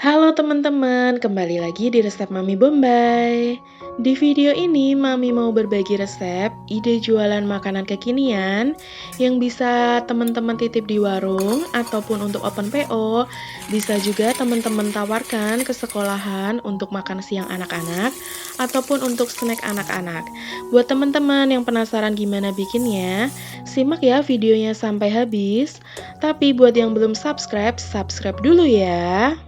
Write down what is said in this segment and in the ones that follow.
Halo teman-teman, kembali lagi di resep Mami Bombay. Di video ini, Mami mau berbagi resep, ide jualan makanan kekinian yang bisa teman-teman titip di warung ataupun untuk open PO. Bisa juga teman-teman tawarkan ke sekolahan untuk makan siang anak-anak ataupun untuk snack anak-anak. Buat teman-teman yang penasaran gimana bikinnya, simak ya videonya sampai habis. Tapi buat yang belum subscribe, subscribe dulu ya.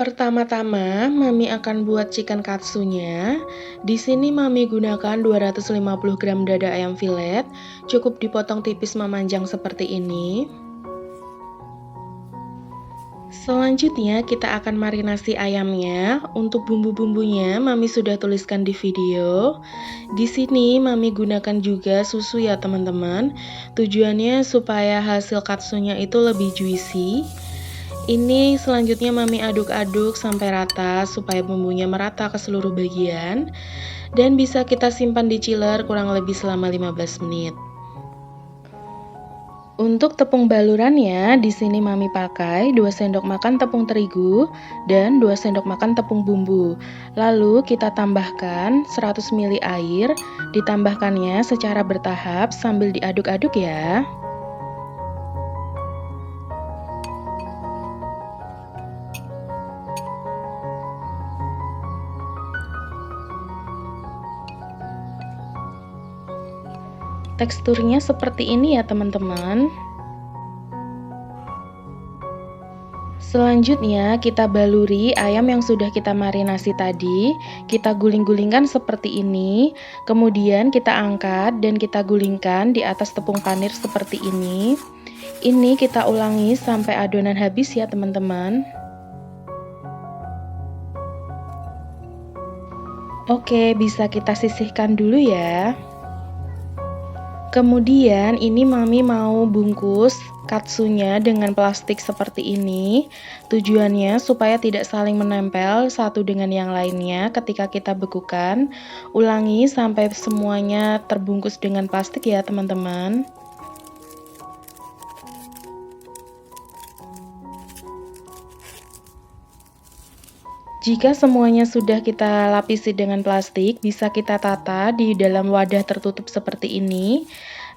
Pertama-tama, Mami akan buat chicken katsunya. Di sini Mami gunakan 250 gram dada ayam filet, cukup dipotong tipis memanjang seperti ini. Selanjutnya kita akan marinasi ayamnya. Untuk bumbu-bumbunya Mami sudah tuliskan di video. Di sini Mami gunakan juga susu ya teman-teman. Tujuannya supaya hasil katsunya itu lebih juicy. Ini selanjutnya Mami aduk-aduk sampai rata supaya bumbunya merata ke seluruh bagian dan bisa kita simpan di chiller kurang lebih selama 15 menit. Untuk tepung balurannya, di sini Mami pakai 2 sendok makan tepung terigu dan 2 sendok makan tepung bumbu. Lalu kita tambahkan 100 ml air, ditambahkannya secara bertahap sambil diaduk-aduk ya. Teksturnya seperti ini ya teman-teman. Selanjutnya kita baluri ayam yang sudah kita marinasi tadi. Kita guling-gulingkan seperti ini. Kemudian kita angkat dan kita gulingkan di atas tepung panir seperti ini. Ini kita ulangi sampai adonan habis ya teman-teman. Oke, bisa kita sisihkan dulu ya. Kemudian ini Mami mau bungkus katsunya dengan plastik seperti ini. Tujuannya supaya tidak saling menempel satu dengan yang lainnya ketika kita bekukan. Ulangi sampai semuanya terbungkus dengan plastik ya teman-teman. Jika semuanya sudah kita lapisi dengan plastik, bisa kita tata di dalam wadah tertutup seperti ini.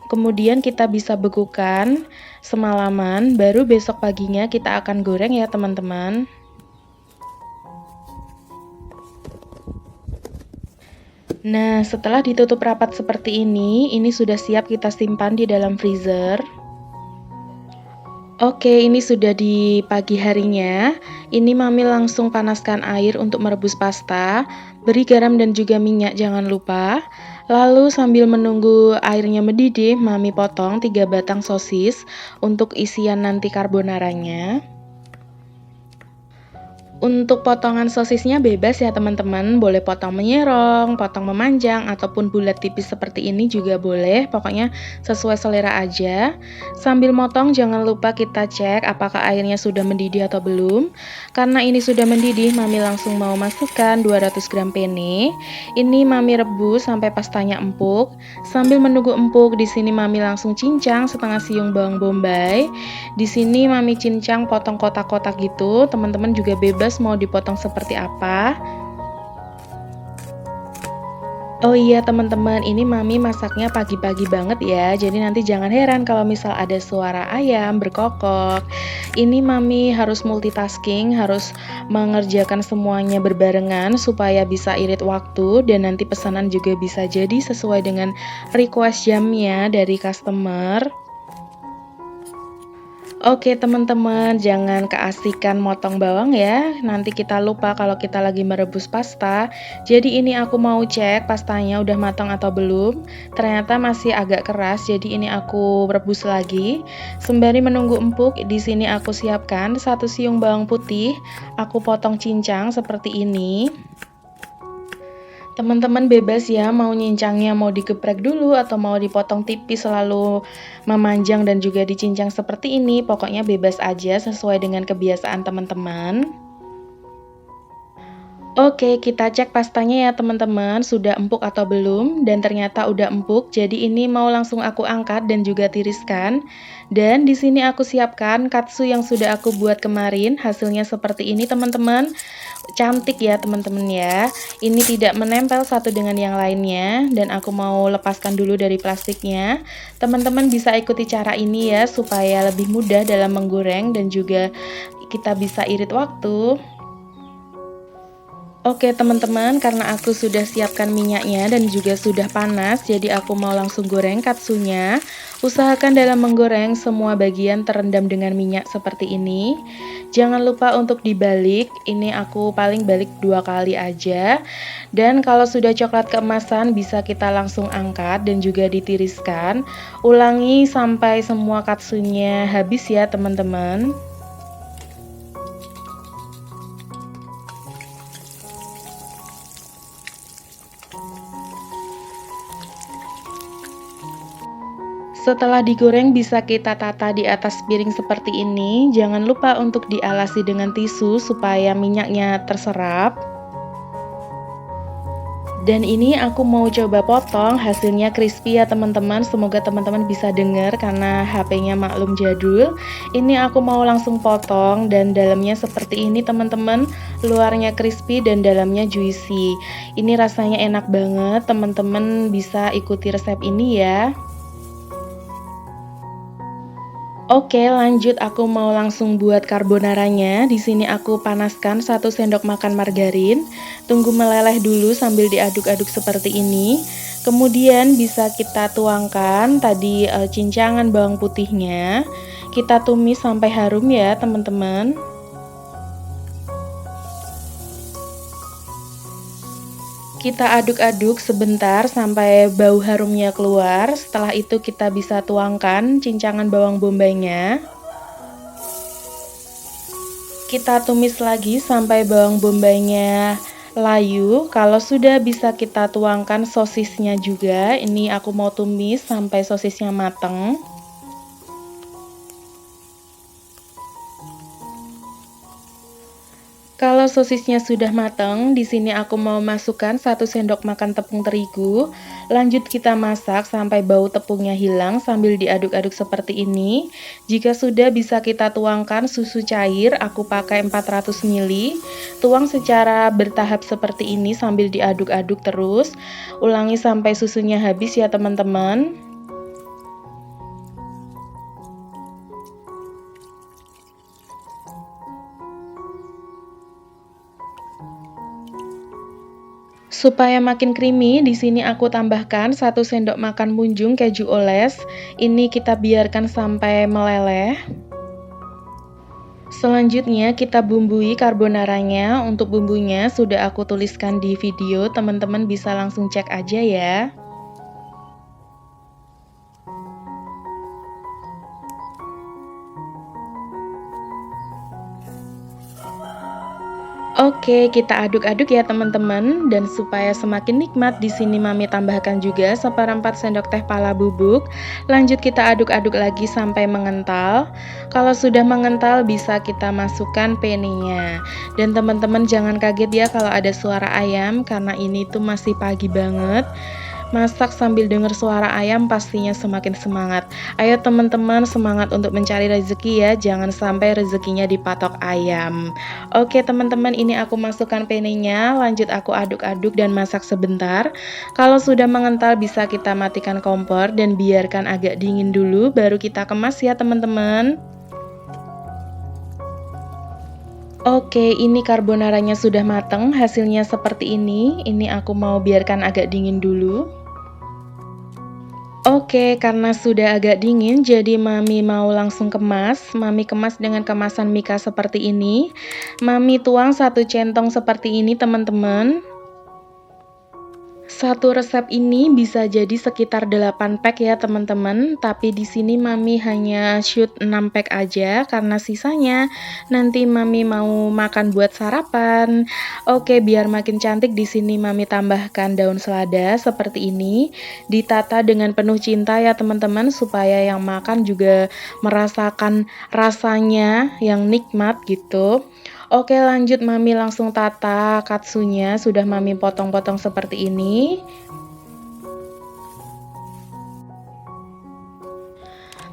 Kemudian kita bisa bekukan semalaman, baru besok paginya kita akan goreng ya teman-teman. Nah, setelah ditutup rapat seperti ini sudah siap kita simpan di dalam freezer. Oke, ini sudah di pagi harinya. Ini Mami langsung panaskan air untuk merebus pasta. Beri garam dan juga minyak, jangan lupa. Lalu sambil menunggu airnya mendidih, Mami potong 3 batang sosis untuk isian nanti carbonaranya. Untuk potongan sosisnya bebas ya teman-teman, boleh potong menyerong, potong memanjang, ataupun bulat tipis seperti ini juga boleh, pokoknya sesuai selera aja. Sambil motong jangan lupa kita cek apakah airnya sudah mendidih atau belum. Karena ini sudah mendidih, Mami langsung mau masukkan 200 gram penne. Ini Mami rebus sampai pastanya empuk. Sambil menunggu empuk, di sini Mami langsung cincang setengah siung bawang bombay. Di sini Mami cincang potong kotak-kotak gitu, teman-teman juga bebas mau dipotong seperti apa. Oh iya teman-teman, ini Mami masaknya pagi-pagi banget ya. Jadi nanti jangan heran kalau misal ada suara ayam berkokok. Ini Mami harus multitasking, harus mengerjakan semuanya berbarengan supaya bisa irit waktu dan nanti pesanan juga bisa jadi sesuai dengan request jamnya dari customer. Oke teman-teman, jangan keasikan motong bawang ya. Nanti kita lupa kalau kita lagi merebus pasta. Jadi ini aku mau cek pastanya udah matang atau belum. Ternyata masih agak keras, jadi ini aku rebus lagi. Sembari menunggu empuk, di sini aku siapkan 1 siung bawang putih. Aku potong cincang seperti ini. Teman-teman bebas ya, mau nyincangnya mau digeprek dulu atau mau dipotong tipis selalu memanjang dan juga dicincang seperti ini. Pokoknya bebas aja sesuai dengan kebiasaan teman-teman. Oke, kita cek pastanya ya teman-teman, sudah empuk atau belum, dan ternyata udah empuk. Jadi ini mau langsung aku angkat dan juga tiriskan. Dan di sini aku siapkan katsu yang sudah aku buat kemarin. Hasilnya seperti ini teman-teman. Cantik ya teman-teman ya. Ini tidak menempel satu dengan yang lainnya, dan aku mau lepaskan dulu dari plastiknya. Teman-teman bisa ikuti cara ini ya supaya lebih mudah dalam menggoreng dan juga kita bisa irit waktu. Oke teman-teman, karena aku sudah siapkan minyaknya dan juga sudah panas, jadi aku mau langsung goreng katsunya. Usahakan dalam menggoreng semua bagian terendam dengan minyak seperti ini. Jangan lupa untuk dibalik, ini aku paling balik 2 kali aja. Dan kalau sudah coklat keemasan bisa kita langsung angkat dan juga ditiriskan. Ulangi sampai semua katsunya habis ya teman-teman. Setelah digoreng bisa kita tata di atas piring seperti ini. Jangan lupa untuk dialasi dengan tisu supaya minyaknya terserap. Dan ini aku mau coba potong, hasilnya crispy ya teman-teman. Semoga teman-teman bisa dengar karena HP-nya maklum jadul. Ini aku mau langsung potong dan dalamnya seperti ini teman-teman. Luarnya crispy dan dalamnya juicy. Ini rasanya enak banget, teman-teman bisa ikuti resep ini ya. Oke, lanjut aku mau langsung buat carbonaranya. Di sini aku panaskan 1 sendok makan margarin. Tunggu meleleh dulu sambil diaduk-aduk seperti ini. Kemudian bisa kita tuangkan tadi cincangan bawang putihnya. Kita tumis sampai harum ya, teman-teman. Kita aduk-aduk sebentar sampai bau harumnya keluar. Setelah itu kita bisa tuangkan cincangan bawang bombaynya. Kita tumis lagi sampai bawang bombaynya layu. Kalau sudah bisa kita tuangkan sosisnya juga. Ini aku mau tumis sampai sosisnya mateng. Kalau sosisnya sudah matang, di sini aku mau masukkan 1 sendok makan tepung terigu. Lanjut kita masak sampai bau tepungnya hilang sambil diaduk-aduk seperti ini. Jika sudah bisa kita tuangkan susu cair, aku pakai 400 ml. Tuang secara bertahap seperti ini sambil diaduk-aduk terus. Ulangi sampai susunya habis ya teman-teman. Supaya makin creamy, di sini aku tambahkan 1 sendok makan munjung keju oles. Ini kita biarkan sampai meleleh. Selanjutnya kita bumbui carbonaranya. Untuk bumbunya sudah aku tuliskan di video, teman-teman bisa langsung cek aja ya. Oke, kita aduk-aduk ya teman-teman, dan supaya semakin nikmat di sini Mami tambahkan juga 1/4 sendok teh pala bubuk. Lanjut kita aduk-aduk lagi sampai mengental. Kalau sudah mengental bisa kita masukkan penenya. Dan teman-teman jangan kaget ya kalau ada suara ayam karena ini tuh masih pagi banget. Masak sambil dengar suara ayam pastinya semakin semangat. Ayo teman-teman semangat untuk mencari rezeki ya, jangan sampai rezekinya dipatok ayam. Oke teman-teman, ini aku masukkan penenya, lanjut aku aduk-aduk dan masak sebentar. Kalau sudah mengental bisa kita matikan kompor dan biarkan agak dingin dulu baru kita kemas ya teman-teman. Oke, ini carbonaranya sudah mateng, hasilnya seperti ini. Ini aku mau biarkan agak dingin dulu. Oke, karena sudah agak dingin, jadi Mami mau langsung kemas. Mami kemas dengan kemasan Mika seperti ini. Mami tuang 1 centong seperti ini, teman-teman. Satu resep ini bisa jadi sekitar 8 pack ya teman-teman, tapi di sini Mami hanya shoot 6 pack aja karena sisanya nanti Mami mau makan buat sarapan. Oke, biar makin cantik di sini Mami tambahkan daun selada seperti ini, ditata dengan penuh cinta ya teman-teman supaya yang makan juga merasakan rasanya yang nikmat gitu. Oke, lanjut Mami langsung tata katsunya, sudah Mami potong-potong seperti ini.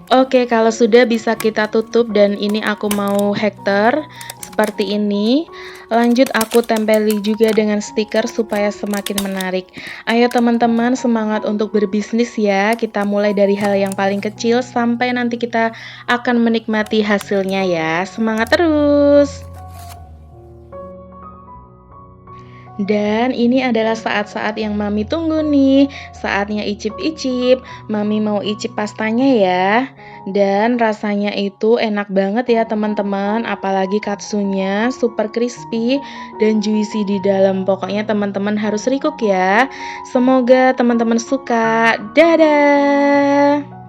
Oke, kalau sudah bisa kita tutup dan ini aku mau hektar seperti ini. Lanjut aku tempeli juga dengan stiker supaya semakin menarik. Ayo teman-teman, semangat untuk berbisnis ya. Kita mulai dari hal yang paling kecil sampai nanti kita akan menikmati hasilnya ya. Semangat terus! Dan ini adalah saat-saat yang Mami tunggu nih. Saatnya icip-icip. Mami mau icip pastanya ya. Dan rasanya itu enak banget ya teman-teman. Apalagi katsunya super crispy dan juicy di dalam. Pokoknya teman-teman harus recook ya. Semoga teman-teman suka. Dadah!